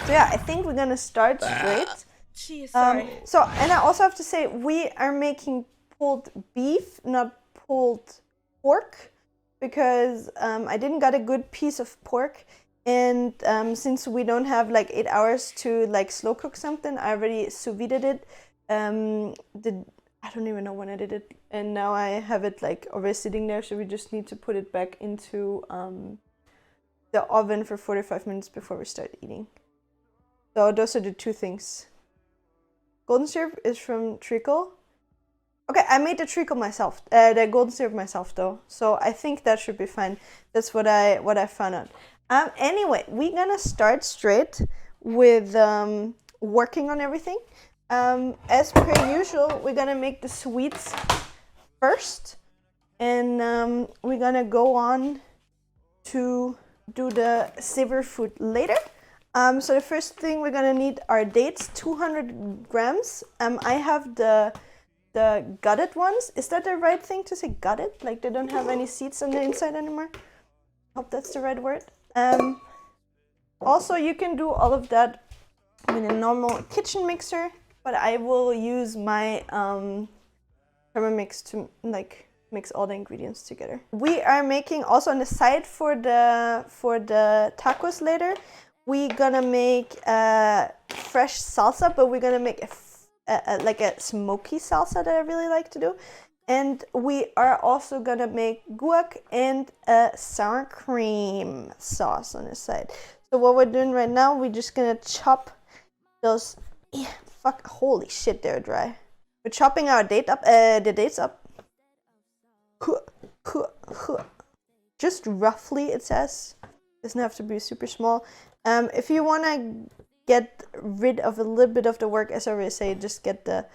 So yeah, I think we're gonna start straight. Jeez, sorry. So, and I also have to say, we are making pulled beef, not pulled pork, because I didn't get a good piece of pork. And since we don't have like 8 hours to like slow cook something, I already sous vide it. I don't even know when I did it, and now I have it like already sitting there. So we just need to put it back into the oven for 45 minutes before we start eating. So those are the two things. Golden syrup is from treacle. Okay, I made the treacle myself, the golden syrup myself though. So I think that should be fine. That's what I found out. Anyway, we're gonna start straight with working on everything. As per usual, we're gonna make the sweets first, and we're gonna go on to do the savory food later. So the first thing we're gonna need are dates, 200 grams. I have the gutted ones. Is that the right thing to say, gutted? Like they don't have any seeds on the inside anymore? Hope that's the right word. Also, you can do all of that with a normal kitchen mixer, but I will use my Thermomix to like mix all the ingredients together. We are making also on the side for the tacos later. We're gonna make fresh salsa, but we're gonna make like a smoky salsa that I really like to do. And we are also gonna make guac and a sour cream sauce on the side. So what we're doing right now, we're just gonna chop those. Fuck! Holy shit, they're dry. We're chopping our the dates up. Just roughly, it says. Doesn't have to be super small. If you wanna get rid of a little bit of the work, as I always say, just get the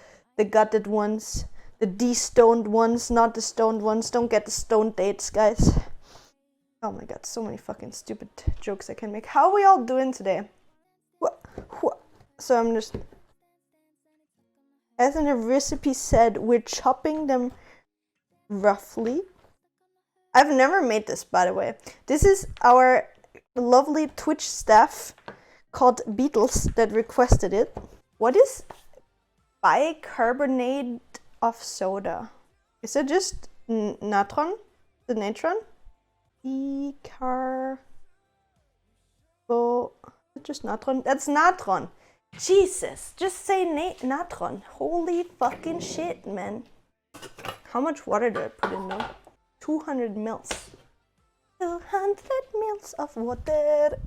gutted ones. The de-stoned ones, not the stoned ones. Don't get the stoned dates, guys. Oh my god, so many fucking stupid jokes I can make. How are we all doing today? So I'm just... As in the recipe said, we're chopping them roughly. I've never made this, by the way. This is our lovely Twitch staff called Beatles that requested it. What is bicarbonate of soda? Is it just natron? The natron? Just natron? That's natron. Jesus, just say natron. Holy fucking shit, man. How much water do I put in though? 200 mils. 200 mils of water.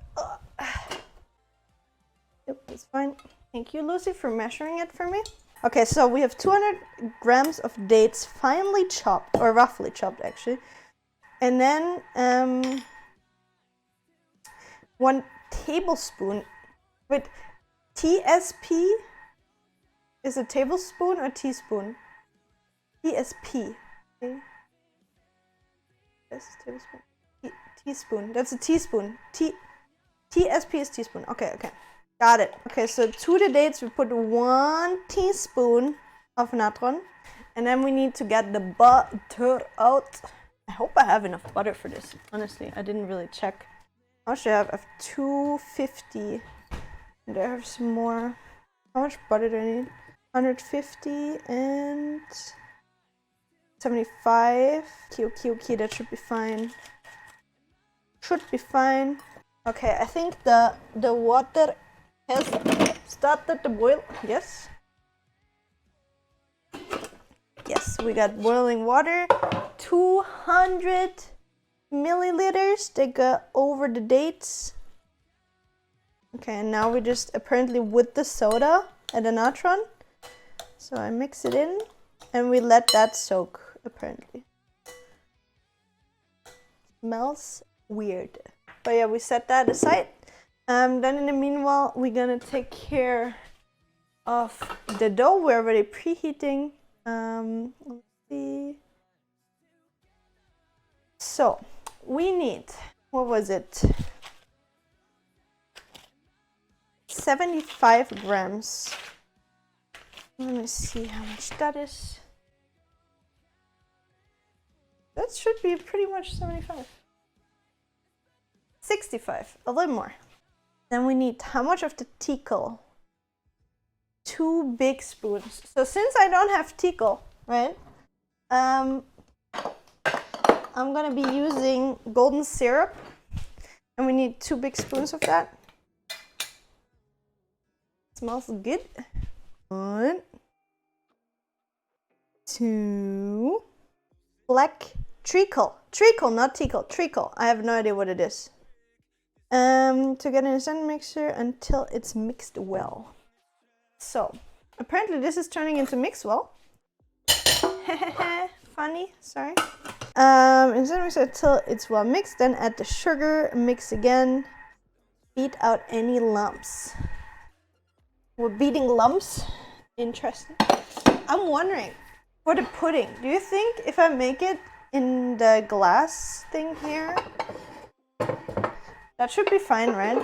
Yep, that's fine. Thank you, Lucy, for measuring it for me. Okay, so we have 200 grams of dates finely chopped, or roughly chopped actually. And then 1 tablespoon with TSP. Is it tablespoon or teaspoon? TSP. Okay. Yes, tablespoon. Teaspoon. That's a teaspoon. TSP is teaspoon. Okay. Got it. Okay, so to the dates, we put 1 teaspoon of natron. And then we need to get the butter out. I hope I have enough butter for this. Honestly, I didn't really check. How much do I have? I have 250. And I have some more. How much butter do I need? 150 and 75. Okay, that should be fine. Okay, I think the water has started to boil. Yes, we got boiling water. 200 milliliters. They go over the dates. Okay, and now we just apparently with the soda and the natron. So I mix it in and we let that soak, apparently. Smells weird. But yeah, we set that aside. Then in the meanwhile, we're gonna take care of the dough. We're already preheating. Let's see. So we need, what was it? 75 grams. Let me see how much that is. That should be pretty much 75. 65, a little more. Then we need how much of the tickle? 2 big spoons. So since I don't have tickle, right? I'm gonna be using golden syrup, and we need 2 big spoons of that. Smells good. 1, 2. Black treacle, not tickle, treacle. I have no idea what it is. To get in a sand mixture until it's mixed well. So apparently this is turning into mix well. Funny, sorry. In sand mixture until it's well mixed. Then add the sugar, mix again. Beat out any lumps. We're beating lumps. Interesting. I'm wondering, for the pudding, do you think if I make it in the glass thing here, that should be fine, right?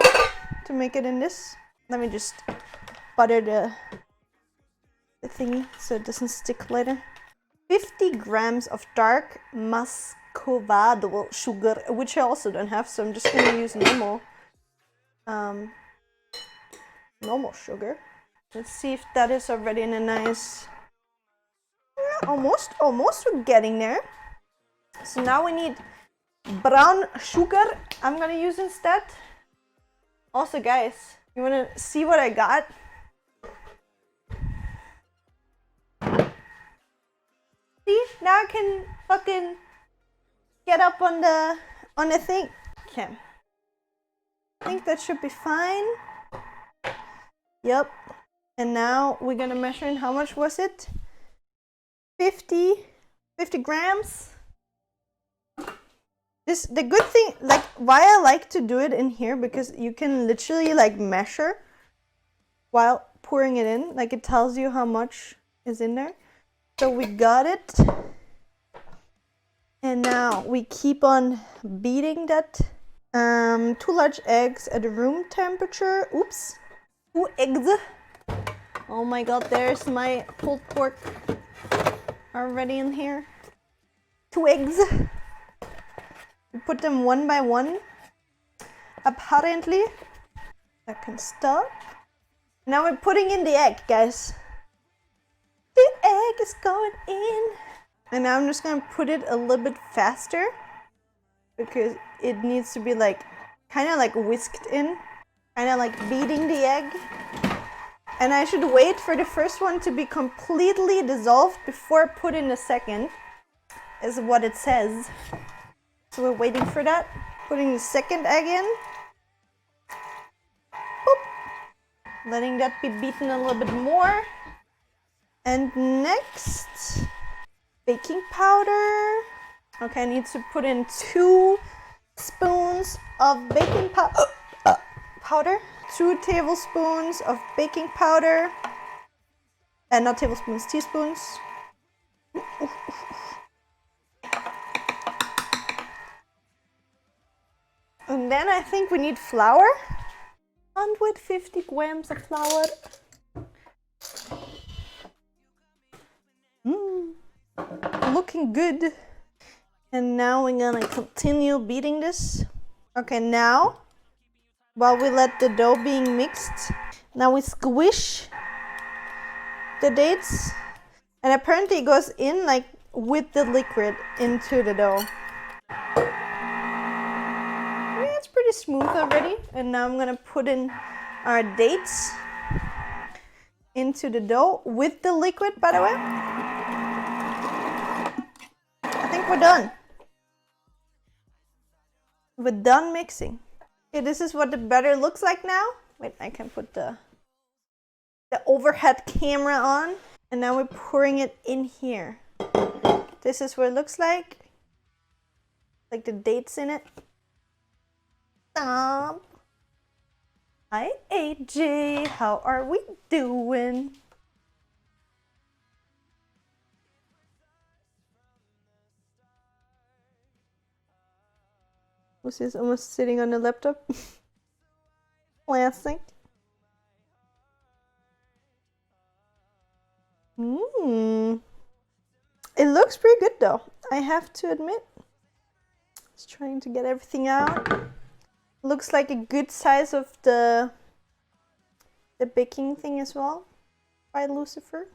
To make it in this. Let me just butter the thingy so it doesn't stick later. 50 grams of dark muscovado sugar, which I also don't have, so I'm just gonna use normal sugar. Let's see if that is already in a nice, almost we're getting there. So now we need brown sugar I'm gonna use instead. Also guys, you wanna see what I got? See, now I can fucking get up on the thing. Okay, I think that should be fine. Yep. And now we're gonna measure in, how much was it? 50 grams. The good thing, like why I like to do it in here, because you can literally like measure while pouring it in. Like it tells you how much is in there. So we got it. And now we keep on beating that. 2 large eggs at room temperature. Oops. 2 eggs. Oh my god, there's my pulled pork already in here. 2 eggs. We put them one by one. Apparently. That can stop. Now we're putting in the egg, guys. The egg is going in. And now I'm just gonna put it a little bit faster, because it needs to be like, kind of like whisked in. Kind of like beating the egg. And I should wait for the first one to be completely dissolved before I put in the second, is what it says. So we're waiting for that. Putting the second egg in. Boop. Letting that be beaten a little bit more. And next, baking powder. Okay, I need to put in 2 spoons of baking powder. 2 tablespoons of baking powder. And not tablespoons, teaspoons. And then I think we need flour. 150 grams of flour. Looking good. And now we're gonna continue beating this. Okay, now, while we let the dough being mixed, now we squish the dates. And apparently it goes in like with the liquid into the dough. Yeah, it's pretty smooth already. And now I'm gonna put in our dates into the dough with the liquid, by the way. I think we're done. We're done mixing. Okay, this is what the batter looks like now. Wait, I can put the overhead camera on. And now we're pouring it in here. This is what it looks like. Like the dates in it. Hi AJ, how are we doing? Was this almost sitting on the laptop? Classic. It looks pretty good though, I have to admit. Just trying to get everything out. Looks like a good size of the baking thing as well by Lucifer.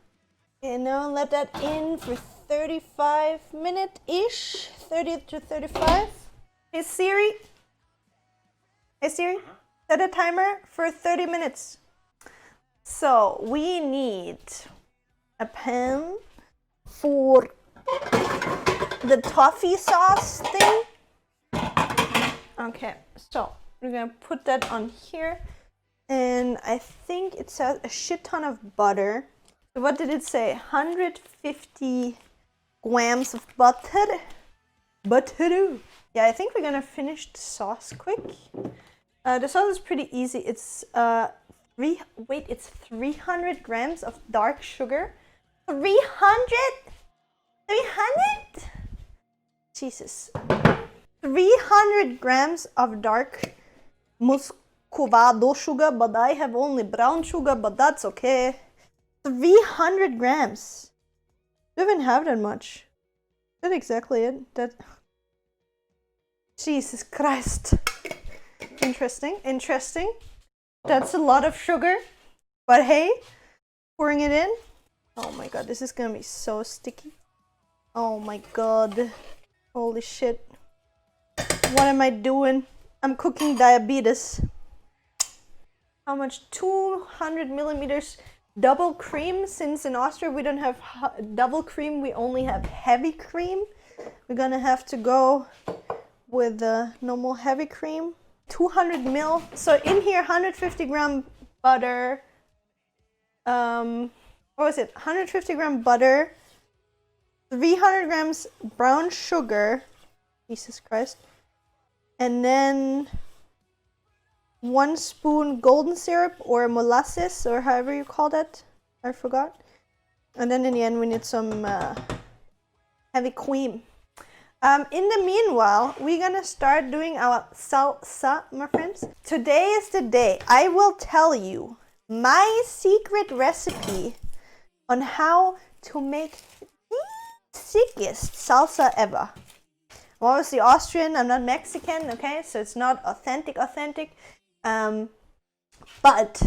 And now let that in for 35 minutes-ish, 30 to 35. Hey Siri. Hey Siri, set a timer for 30 minutes. So we need a pan for the toffee sauce thing. Okay, so we're gonna put that on here. And I think it says a shit ton of butter. What did it say? 150 grams of butter. Butter. Yeah, I think we're gonna finish the sauce quick. The sauce is pretty easy. It's it's 300 grams of dark sugar. 300? 300? Jesus. 300 grams of dark muscovado sugar, but I have only brown sugar, but that's okay. 300 grams. Do you even have that much? Is that exactly it? That. Jesus Christ. Interesting. That's a lot of sugar. But hey, pouring it in. Oh my god, this is gonna be so sticky. Oh my god. Holy shit. What am I doing? I'm cooking diabetes. How much? 200 millimeters double cream. Since in Austria we don't have double cream, we only have heavy cream. We're gonna have to go with the normal heavy cream. 200 mil. So in here, 150 gram butter. What was it? 150 gram butter. 300 grams brown sugar. Jesus Christ. And then 1 spoon golden syrup or molasses or however you call that. I forgot. And then in the end we need some heavy cream. In the meanwhile, we're gonna start doing our salsa, my friends. Today is the day I will tell you my secret recipe on how to make the sickest salsa ever. I'm obviously Austrian, I'm not Mexican, okay? So it's not authentic. But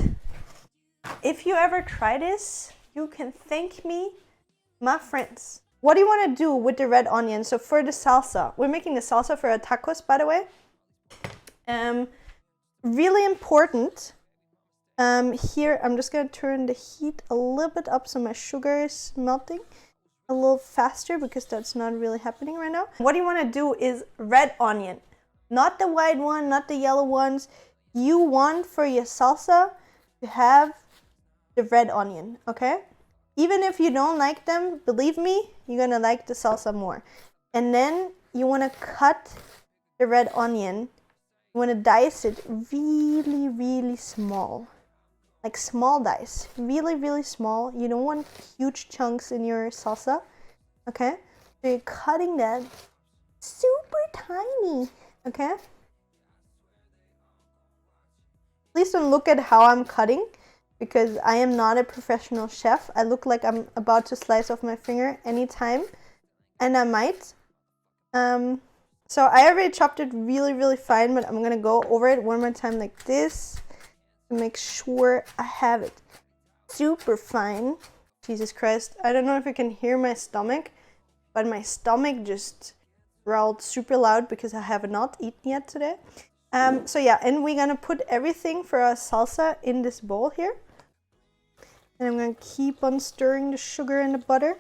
if you ever try this, you can thank me, my friends. What do you want to do with the red onion? So for the salsa, we're making the salsa for our tacos, by the way. Really important. Here, I'm just going to turn the heat a little bit up so my sugar is melting a little faster because that's not really happening right now. What you want to do is red onion. Not the white one, not the yellow ones. You want for your salsa to have the red onion, okay? Even if you don't like them, believe me, you're gonna like the salsa more. And then you wanna cut the red onion. You wanna dice it really, really small. Like small dice, really, really small. You don't want huge chunks in your salsa, okay? So you're cutting that super tiny, okay? Please don't look at how I'm cutting, because I am not a professional chef. I look like I'm about to slice off my finger anytime, and I might. So I already chopped it really, really fine, but I'm gonna go over it one more time like this to make sure I have it super fine. Jesus Christ, I don't know if you can hear my stomach, but my stomach just growled super loud because I have not eaten yet today. So yeah, and we're gonna put everything for our salsa in this bowl here. And I'm gonna keep on stirring the sugar and the butter.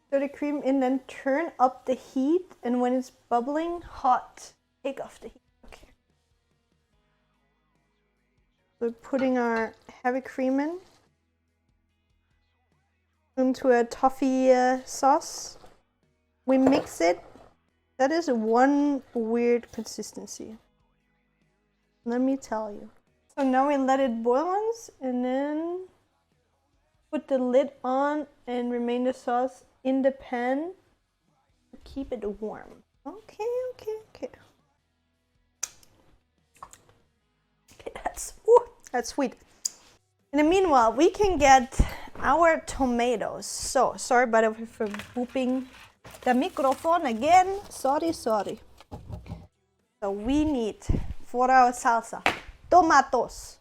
Stir the cream in, then turn up the heat, and when it's bubbling hot, take off the heat. Okay. We're putting our heavy cream in into a toffee sauce. We mix it. That is one weird consistency. Let me tell you. So now we let it boil once and then put the lid on and remain the sauce in the pan to keep it warm. Okay. Okay, that's sweet. In the meanwhile, we can get our tomatoes. So, sorry by the way for booping the microphone again. Sorry. So we need for our salsa tomatoes.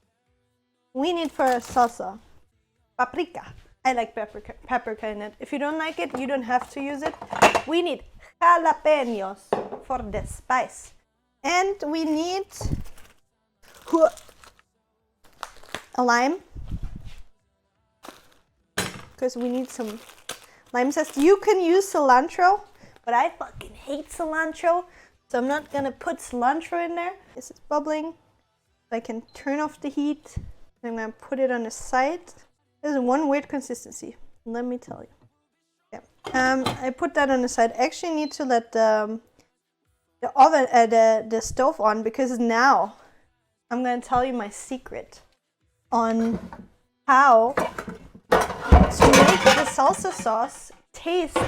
We need for our salsa paprika. I like paprika in it. If you don't like it, you don't have to use it. We need jalapenos for the spice. And we need a lime, because we need some lime zest. You can use cilantro, but I fucking hate cilantro, so I'm not gonna put cilantro in there. This is bubbling. I can turn off the heat. I'm gonna put it on the side. This is one weird consistency, let me tell you. Yeah. I put that on the side. I actually need to let the oven, the stove on, because now I'm gonna tell you my secret on how to make the salsa sauce taste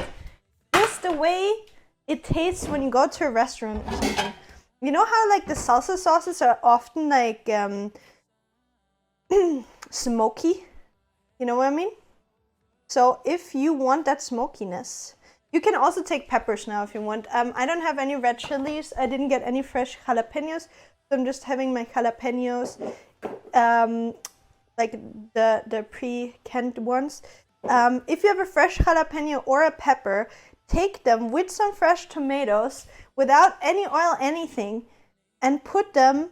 just the way it tastes when you go to a restaurant or something. You know how like the salsa sauces are often like smoky? You know what I mean? So if you want that smokiness, you can also take peppers now if you want. I don't have any red chilies. I didn't get any fresh jalapenos, so I'm just having my jalapenos, like the pre-canned ones. If you have a fresh jalapeno or a pepper, take them with some fresh tomatoes without any oil, anything, and put them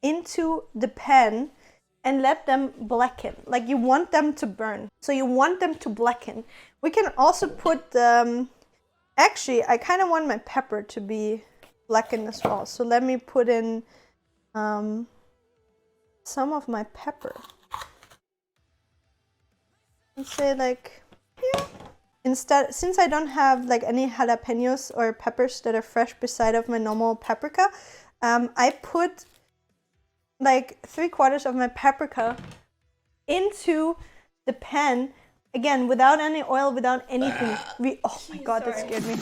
into the pan and let them blacken. Like you want them to burn, so you want them to blacken. We can also put, actually I kind of want my pepper to be blackened as well, so let me put in some of my pepper. Let's say like here. Instead, since I don't have like any jalapenos or peppers that are fresh beside of my normal paprika, I put like 3/4 of my paprika into the pan, again without any oil, without anything. Oh my god, that scared me.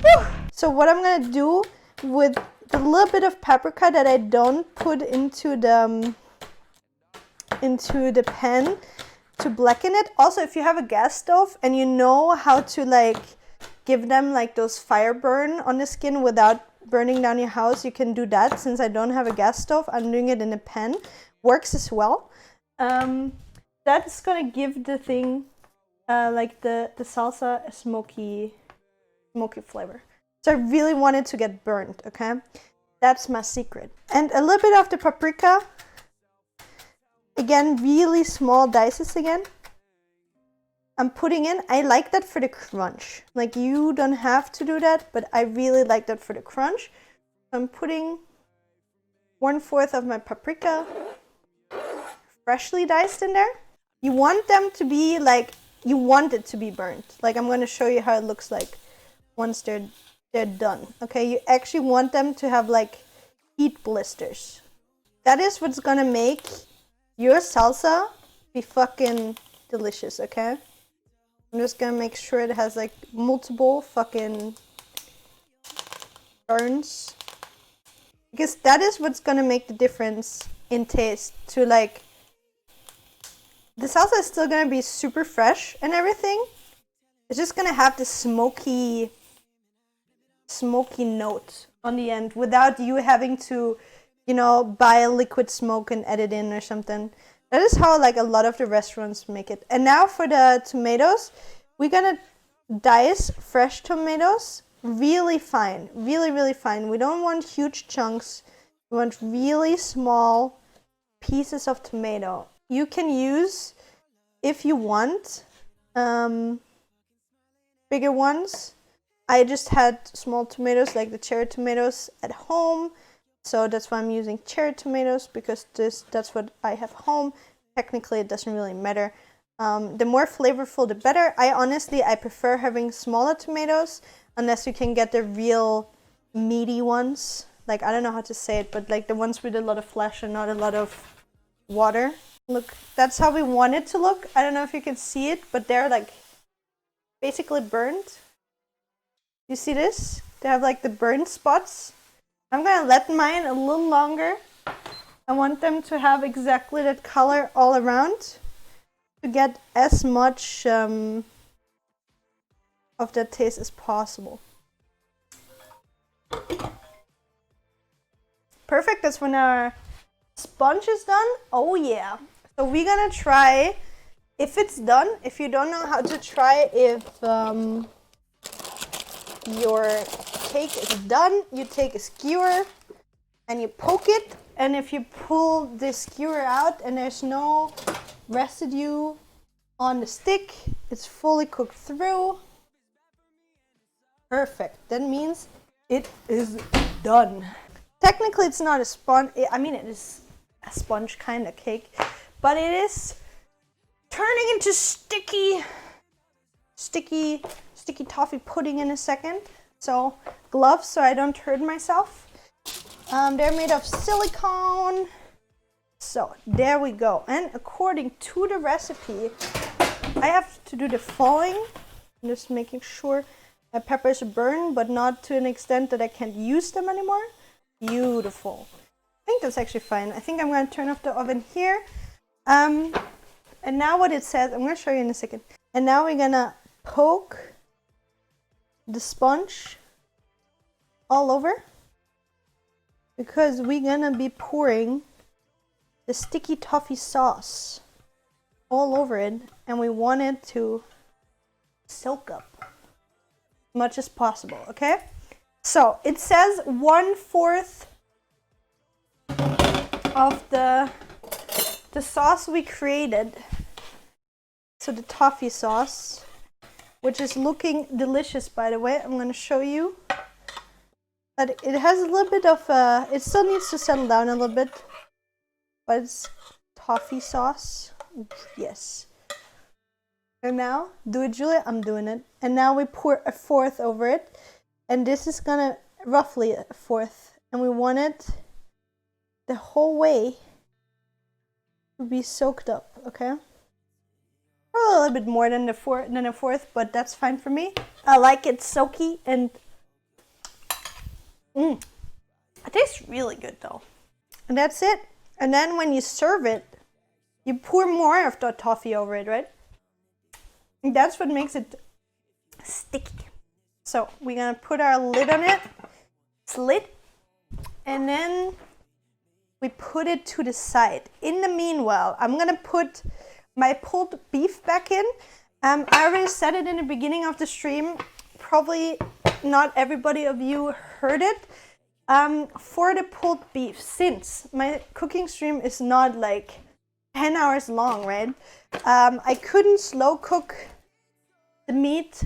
Whew. So what I'm gonna do with the little bit of paprika that I don't put into the pan to blacken it. Also, if you have a gas stove and you know how to like give them like those fire burn on the skin without burning down your house, you can do that. Since I don't have a gas stove, I'm doing it in a pan. Works as well. That's gonna give the thing like the salsa a smoky flavor. So I really want it to get burnt, okay? That's my secret. And a little bit of the paprika. Again, really small dices again. I'm putting in, I like that for the crunch. Like you don't have to do that, but I really like that for the crunch. I'm putting 1/4 of my paprika freshly diced in there. You want them to be like, you want it to be burnt. Like I'm gonna show you how it looks like once they're done. Okay, you actually want them to have like heat blisters. That is what's gonna make your salsa be fucking delicious, okay? I'm just gonna make sure it has like multiple fucking burns, because that is what's gonna make the difference in taste. To like, the salsa is still gonna be super fresh and everything. It's just gonna have the smoky note on the end without you having to, you know, buy a liquid smoke and add it in or something. That is how like a lot of the restaurants make it. And now for the tomatoes, we're gonna dice fresh tomatoes really fine, really fine. We don't want huge chunks. We want really small pieces of tomato. You can use, if you want, bigger ones. I just had small tomatoes, like the cherry tomatoes at home. So that's why I'm using cherry tomatoes, because that's what I have home. Technically, it doesn't really matter. The more flavorful, the better. I prefer having smaller tomatoes, unless you can get the real meaty ones. Like, I don't know how to say it, but like the ones with a lot of flesh and not a lot of water. Look, that's how we want it to look. I don't know if you can see it, but they're like basically burnt. You see this? They have like the burnt spots. I'm gonna let mine a little longer. I want them to have exactly that color all around to get as much of that taste as possible. perfect. That's when our sponge is done. Oh yeah. So we're gonna try if it's done. If you don't know how to try if your cake is done, you take a skewer and you poke it, and if you pull the skewer out and there's no residue on the stick, it's fully cooked through. Perfect. That means it is done. Technically it's not a sponge, I mean it is a sponge kind of cake, but it is turning into sticky toffee pudding in a second. So gloves so I don't hurt myself. They're made of silicone. So there we go. And according to the recipe, I have to do the following. I'm just making sure my peppers burn, but not to an extent that I can't use them anymore. Beautiful. I think that's actually fine. I think I'm going to turn off the oven here. And now what it says, I'm going to show you in a second. And now we're going to poke the sponge all over, because we're gonna be pouring the sticky toffee sauce all over it, and we want it to soak up as much as possible. Okay, so it says 1/4 of the sauce we created, so the toffee sauce, which is looking delicious, by the way. I'm going to show you that it has a little bit of it still needs to settle down a little bit, but it's toffee sauce. Yes. And now, do it, Julia. I'm doing it. And now we pour 1/4 over it, and this is gonna roughly 1/4, and we want it the whole way to be soaked up. Okay. A little bit more than a 1/4, but that's fine for me. I like it soaky, and it tastes really good though. And that's it. And then when you serve it, you pour more of the toffee over it, right? And that's what makes it sticky. So we're gonna put our lid on it. It's lit. And then we put it to the side. In the meanwhile, I'm gonna put my pulled beef back in. I already said it in the beginning of the stream. Probably not everybody of you heard it. For the pulled beef, since my cooking stream is not like 10 hours long, right? I couldn't slow cook the meat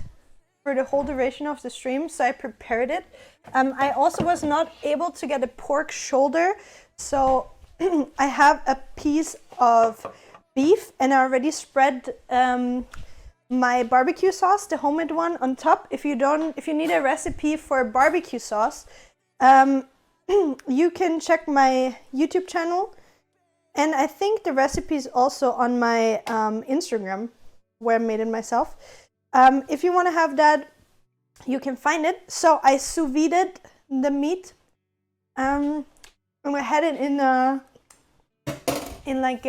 for the whole duration of the stream, so I prepared it. I also was not able to get a pork shoulder, so I have a piece of beef, and I already spread my barbecue sauce, the homemade one, on top. If you need a recipe for barbecue sauce, you can check my YouTube channel, and I think the recipe is also on my Instagram, where I made it myself. If you want to have that, you can find it. So I sous vided the meat, and I had it in like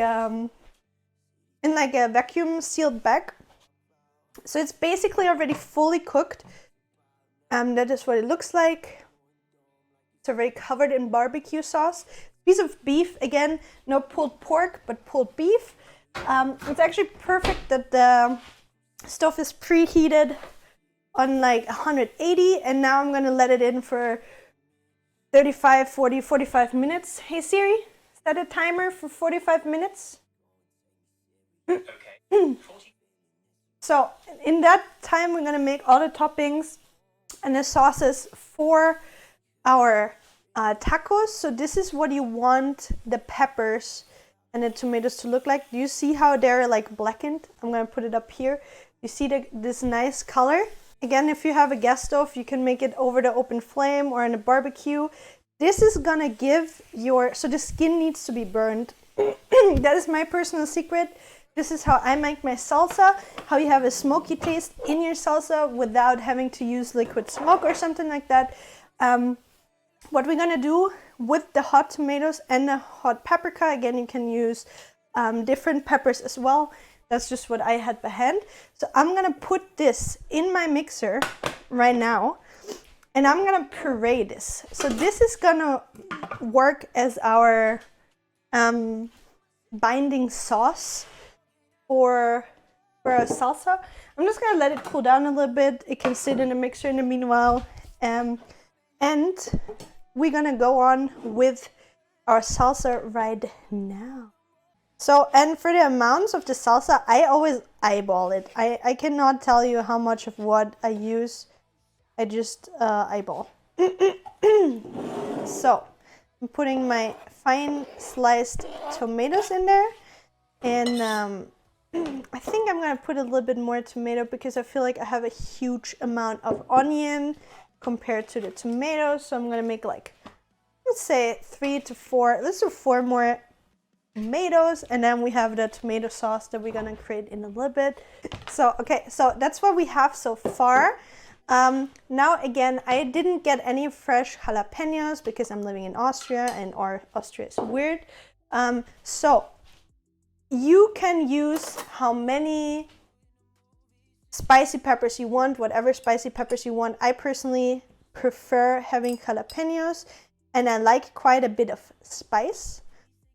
a vacuum sealed bag. So it's basically already fully cooked. That is what it looks like. It's already covered in barbecue sauce. Piece of beef, again, no pulled pork, but pulled beef. It's actually perfect that the stove is preheated on like 180, and now I'm gonna let it in for 35, 40, 45 minutes. Hey Siri, set a timer for 45 minutes. Okay. So in that time, we're gonna make all the toppings and the sauces for our tacos. So this is what you want the peppers and the tomatoes to look like. Do you see how they're like blackened? I'm gonna put it up here. You see this nice color? Again, if you have a gas stove, you can make it over the open flame or in a barbecue. This is gonna give so the skin needs to be burned. That is my personal secret. This is how I make my salsa, how you have a smoky taste in your salsa without having to use liquid smoke or something like that. What we're gonna do with the hot tomatoes and the hot paprika, again, you can use different peppers as well. That's just what I had by hand. So I'm gonna put this in my mixer right now. And I'm gonna puree this. So this is gonna work as our binding sauce for our salsa. I'm just gonna let it cool down a little bit. It can sit in a mixer in the meanwhile. And we're gonna go on with our salsa right now. So, and for the amounts of the salsa, I always eyeball it. I cannot tell you how much of what I use. I just eyeball. So, I'm putting my fine sliced tomatoes in there. And I think I'm gonna put a little bit more tomato because I feel like I have a huge amount of onion compared to the tomatoes. So I'm gonna make like, let's say 3 to 4, let's do 4 more tomatoes, and then we have the tomato sauce that we're gonna create in a little bit. So, okay, so that's what we have so far. Now again, I didn't get any fresh jalapenos because I'm living in Austria and Austria is weird. So you can use how many spicy peppers you want, whatever spicy peppers you want. I personally prefer having jalapenos and I like quite a bit of spice.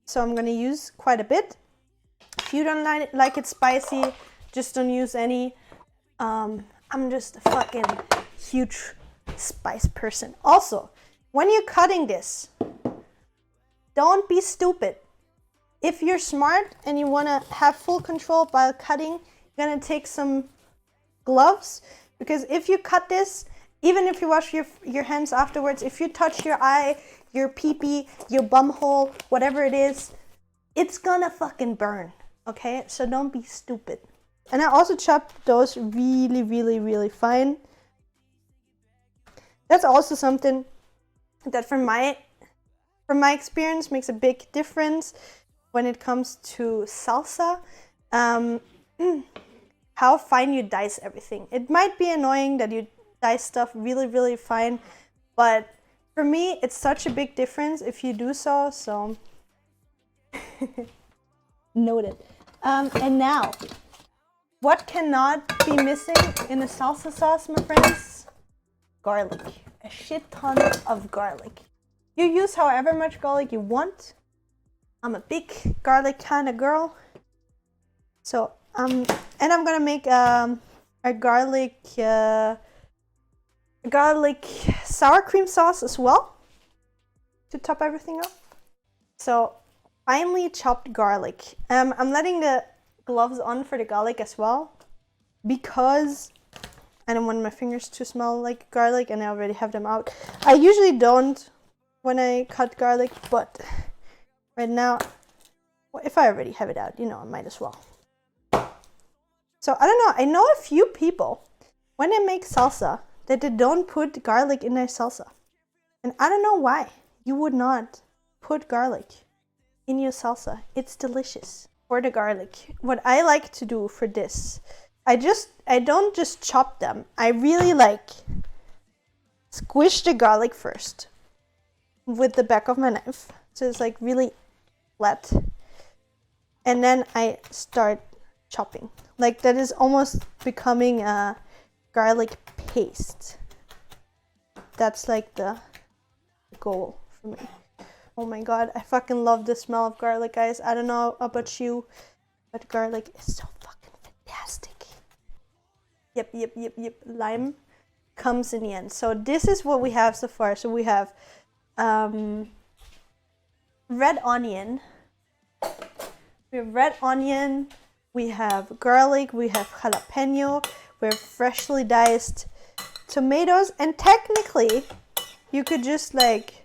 So I'm gonna use quite a bit. If you don't like it spicy, just don't use any. I'm just a fucking huge spice person. Also, when you're cutting this, don't be stupid. If you're smart and you wanna have full control while cutting, you're gonna take some gloves, because if you cut this, even if you wash your hands afterwards, if you touch your eye, your pee-pee, your bum hole, whatever it is, it's gonna fucking burn, okay? So don't be stupid. And I also chopped those really, really, really fine. That's also something that from my experience makes a big difference when it comes to salsa. How fine you dice everything. It might be annoying that you dice stuff really, really fine, but for me, it's such a big difference if you do so, so noted. And now, what cannot be missing in a salsa sauce, my friends? Garlic. A shit ton of garlic. You use however much garlic you want. I'm a big garlic kind of girl. So, and I'm gonna make a garlic sour cream sauce as well to top everything up. So finely chopped garlic. I'm letting the gloves on for the garlic as well because I don't want my fingers to smell like garlic and I already have them out. I usually don't when I cut garlic, but right now, well, if I already have it out, you know, I might as well. So I don't know, I know a few people when they make salsa that they don't put garlic in their salsa. And I don't know why you would not put garlic in your salsa. It's delicious. For the garlic, what I like to do for this, I don't just chop them. I really like squish the garlic first with the back of my knife. So it's like really flat. And then I start chopping. Like that is almost becoming a garlic paste. That's like the goal for me. Oh my god, I fucking love the smell of garlic, guys. I don't know about you, but garlic is so fucking fantastic. Yep. Lime comes in the end. So this is what we have so far. So we have red onion. We have red onion. We have garlic. We have jalapeno. We have freshly diced tomatoes. And technically, you could just like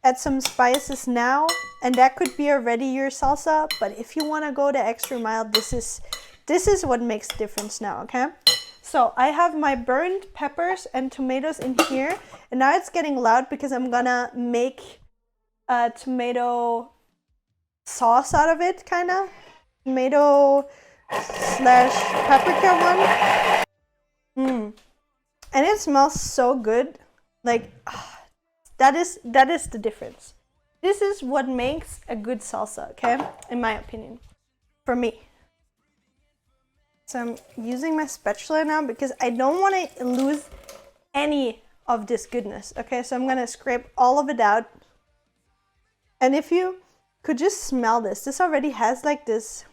add some spices now, and that could be already your salsa. But if you want to go the extra mile, this is what makes the difference now, okay? So I have my burned peppers and tomatoes in here, and now it's getting loud because I'm gonna make a tomato sauce out of it, kind of tomato slash paprika one. And it smells so good. Like that is the difference. This is what makes a good salsa, okay? In my opinion, for me. So I'm using my spatula now because I don't want to lose any of this goodness. Okay, so I'm gonna scrape all of it out. And if you could just smell this, this already has like this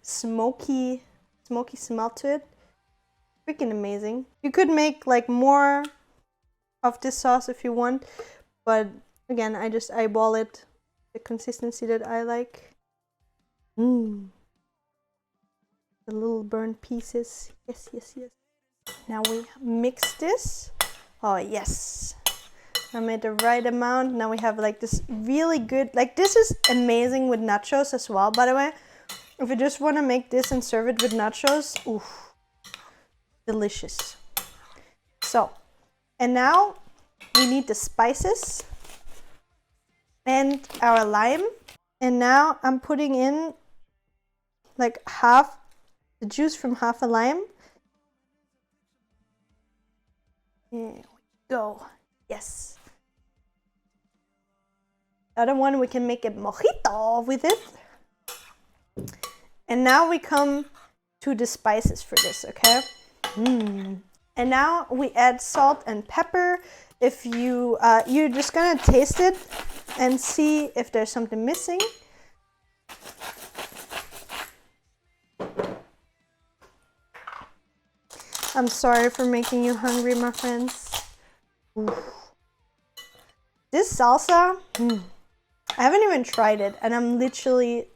smoky smell to it. Freaking amazing. You could make like more of this sauce if you want, but again, I just eyeball it, the consistency that I like. The little burnt pieces. Yes, yes, yes. Now we mix this. Oh yes, I made the right amount. Now we have like this really good, like this is amazing with nachos as well, by the way. If you just want to make this and serve it with nachos, oof, delicious. So, and now we need the spices and our lime. And now I'm putting in like half the juice from half a lime. There we go. Yes. The other one, we can make a mojito with it. And now we come to the spices for this, okay? And now we add salt and pepper. If you, you're just gonna taste it and see if there's something missing. I'm sorry for making you hungry, my friends. Oof. This salsa, I haven't even tried it, and I'm literally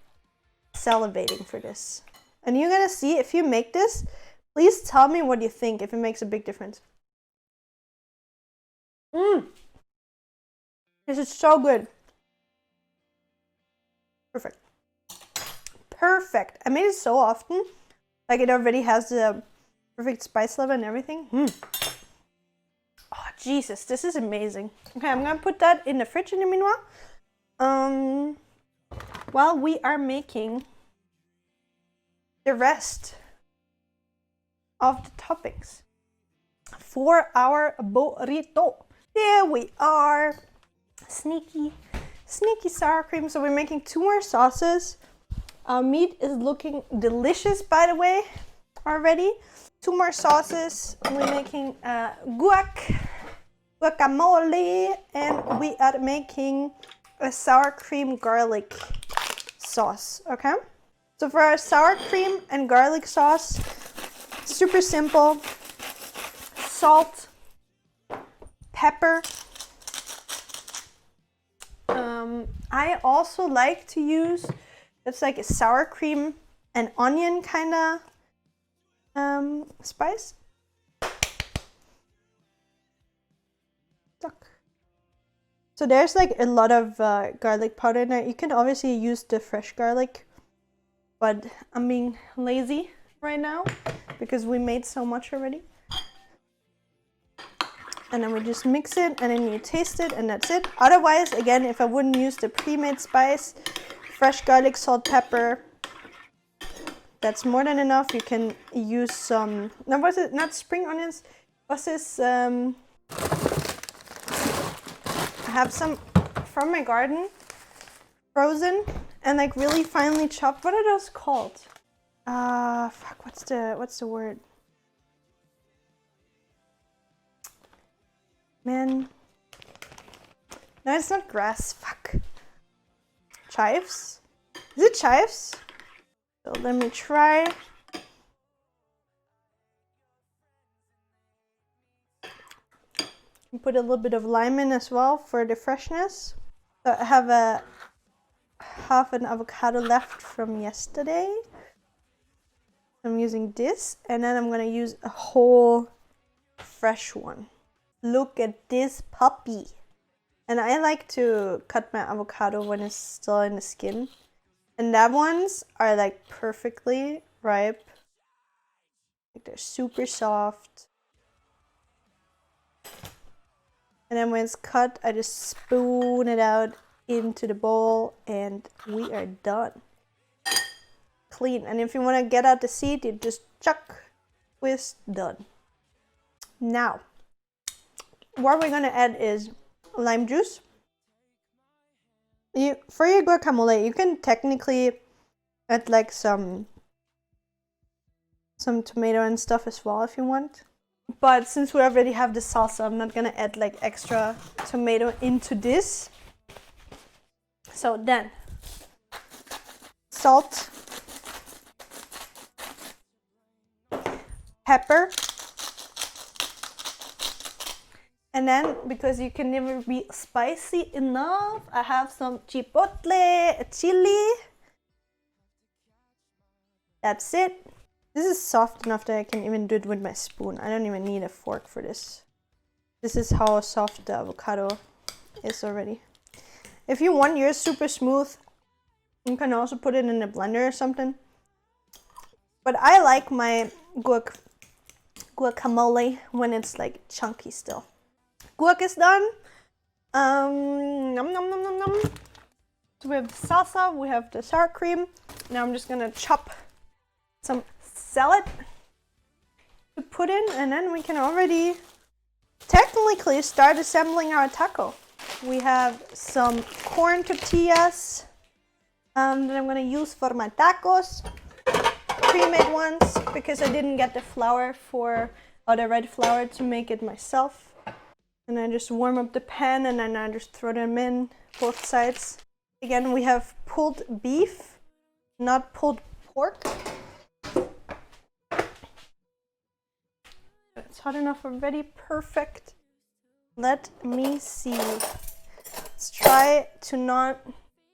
salivating for this. And you're gonna see, if you make this, please tell me what you think, if it makes a big difference. This is so good. Perfect. Perfect. I made it so often. Like it already has the perfect spice level and everything. Oh, Jesus, this is amazing. Okay, I'm gonna put that in the fridge in the meanwhile. While we are making the rest of the toppings for our burrito. There we are. Sneaky sour cream. So we're making 2 more sauces. Our meat is looking delicious, by the way, already. 2 more sauces. We're making guacamole, and we are making a sour cream garlic sauce, okay? So for our sour cream and garlic sauce, super simple. Salt, pepper. I also like to use, it's like a sour cream and onion kind of spice. So there's like a lot of garlic powder in there. You can obviously use the fresh garlic, but I'm being lazy right now because we made so much already. And then we just mix it, and then you taste it, and that's it. Otherwise, again, if I wouldn't use the pre-made spice, fresh garlic, salt, pepper, that's more than enough. You can use some, no, was it not spring onions? Was this, I have some from my garden, frozen, and like really finely chopped. What are those called? Fuck, what's the word? Man. No, it's not grass. Fuck. Chives? Is it chives? So let me try. Put a little bit of lime in as well for the freshness. So I have half an avocado left from yesterday. I'm using this, and then I'm gonna use a whole fresh one. Look at this puppy. And I like to cut my avocado when it's still in the skin. And that ones are like perfectly ripe. Like they're super soft. And then when it's cut, I just spoon it out into the bowl, and we are done. Clean. And if you want to get out the seed, you just chuck, twist, done. Now, what we're gonna add is lime juice. For your guacamole, you can technically add like some tomato and stuff as well if you want. But since we already have the salsa, I'm not gonna add like extra tomato into this. So then, salt, pepper, and then, because you can never be spicy enough, I have some chipotle chili. That's it. This is soft enough that I can even do it with my spoon. I don't even need a fork for this. This is how soft the avocado is already. If you want yours super smooth, you can also put it in a blender or something. But I like my guacamole when it's like chunky still. Guac is done. Nom nom nom nom nom. So we have the salsa, we have the sour cream. Now I'm just gonna chop some salad to put in, and then we can already technically start assembling our taco. We have some corn tortillas that I'm gonna use for my tacos, pre-made ones, because I didn't get the flour the red flour to make it myself. And I just warm up the pan and then I just throw them in both sides. Again, we have pulled beef, not pulled pork. It's hot enough already, perfect. Let me see. Let's try to not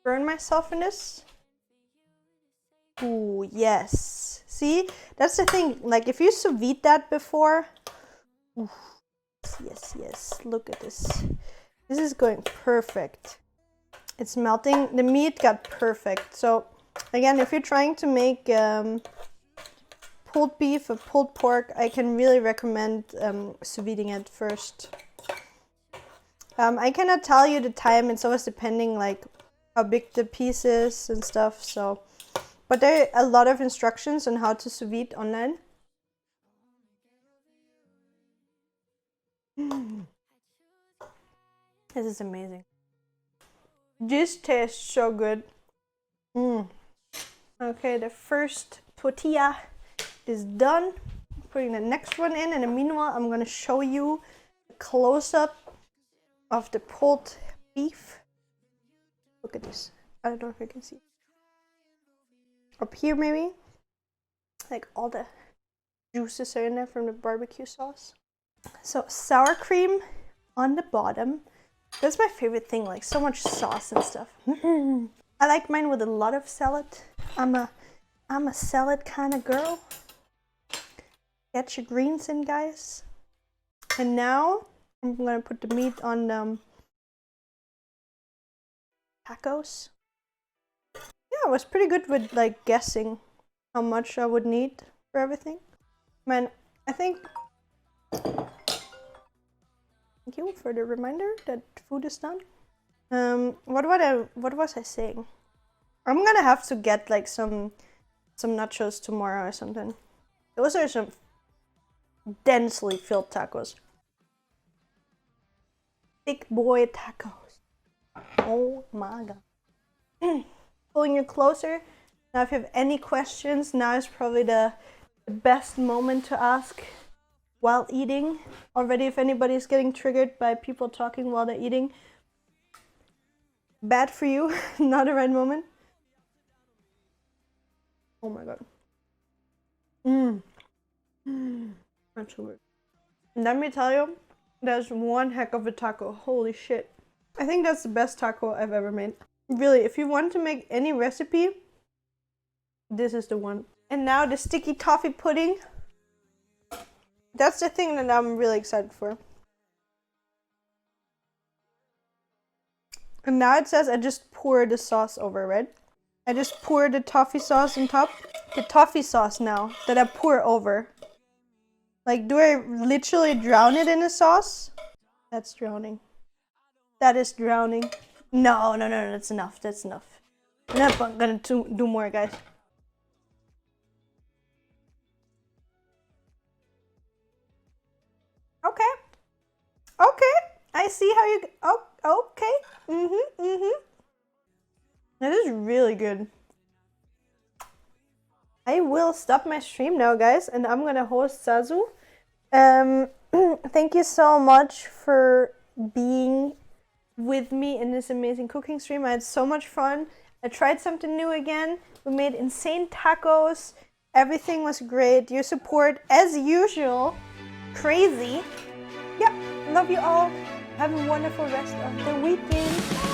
burn myself in this. Ooh, yes. See, that's the thing, like if you sous vide that before, ooh, yes, look at this. This is going perfect. It's melting, the meat got perfect. So again, if you're trying to make pulled beef or pulled pork, I can really recommend sous viding it first. I cannot tell you the time, it's always depending like how big the piece is and stuff, so. But there are a lot of instructions on how to sous vide online. This is amazing. This tastes so good. Okay, the first tortilla is done. Putting the next one in, and meanwhile I'm gonna show you a close-up of the pulled beef. Look at this. I don't know if you can see. Up here maybe. Like all the juices are in there from the barbecue sauce. So sour cream on the bottom. That's my favorite thing, like so much sauce and stuff. I like mine with a lot of salad. I'm a salad kind of girl. Get your greens in, guys. And now I'm gonna put the meat on the tacos. Yeah, I was pretty good with like guessing how much I would need for everything. Man, I think. Thank you for the reminder that food is done. What was I saying? I'm gonna have to get like some nachos tomorrow or something. Those are some densely filled tacos. Big boy tacos. Oh my god. Pulling you closer. Now if you have any questions, now is probably the best moment to ask while eating. Already if anybody's getting triggered by people talking while they're eating, bad for you, not the right moment. Oh my god. That's so good. Let me tell you, that's one heck of a taco. Holy shit. I think that's the best taco I've ever made. Really, if you want to make any recipe, this is the one. And now the sticky toffee pudding. That's the thing that I'm really excited for. And now it says I just pour the sauce over, right? I just pour the toffee sauce on top. The toffee sauce now that I pour over. Like, do I literally drown it in the sauce? That's drowning. That is drowning. No, that's enough. That's enough. I'm not gonna do more, guys. Okay. I see how you. Oh, okay. This is really good. I will stop my stream now, guys, and I'm gonna host Sazu Thank you so much for being with me in this amazing cooking stream. I had so much fun. I tried something new again. We made insane tacos. Everything was great. Your support, as usual, crazy. Yeah, love you all. Have a wonderful rest of the weekend.